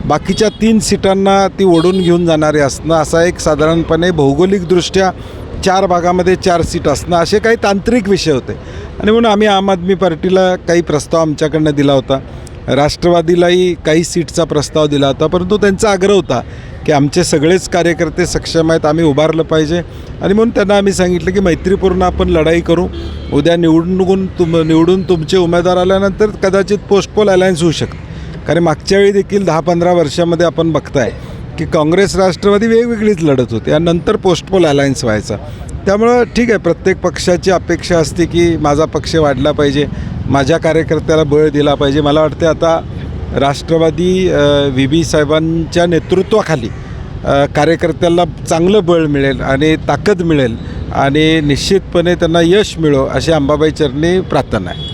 बाकीच्या 3 सीटांना ती ओढून घेऊन जाणारी असणं, असा एक साधारणपणे भौगोलिकदृष्ट्या 4 भागामध्ये 4 सीट असणं, असे काही तांत्रिक विषय होते. आणि म्हणून आम्ही आम आदमी पार्टीला काही प्रस्ताव आमच्याकडनं दिला होता, राष्ट्रवादीलाही काही सीटचा प्रस्ताव दिला होता, परंतु त्यांचा आग्रह होता की आमचे सगळेच कार्यकर्ते सक्षम आहेत, आम्ही उभारलं पाहिजे. आणि म्हणून त्यांना आम्ही सांगितलं की मैत्रीपूर्ण आपण लढाई करू. उद्या निवडून तुमचे उमेदवार आल्यानंतर कदाचित पोस्टपोल अलायन्स होऊ शकतं. कारण मागच्या वेळी देखील 10-15 वर्षामध्ये आपण बघताय की काँग्रेस राष्ट्रवादी वेगवेगळीच लढत होती आणि नंतर पोस्टपोल अलायन्स व्हायचा. त्यामुळं ठीक आहे, प्रत्येक पक्षाची अपेक्षा असते की माझा पक्ष वाढला पाहिजे, माझ्या कार्यकर्त्याला बळ दिला पाहिजे. मला वाटते आता राष्ट्रवादी VB साहेबांच्या नेतृत्वाखाली कार्यकर्त्याला चांगलं बळ मिळेल आणि ताकद मिळेल आणि निश्चितपणे त्यांना यश मिळो अशी अंबाबाई चरणी प्रार्थना आहे.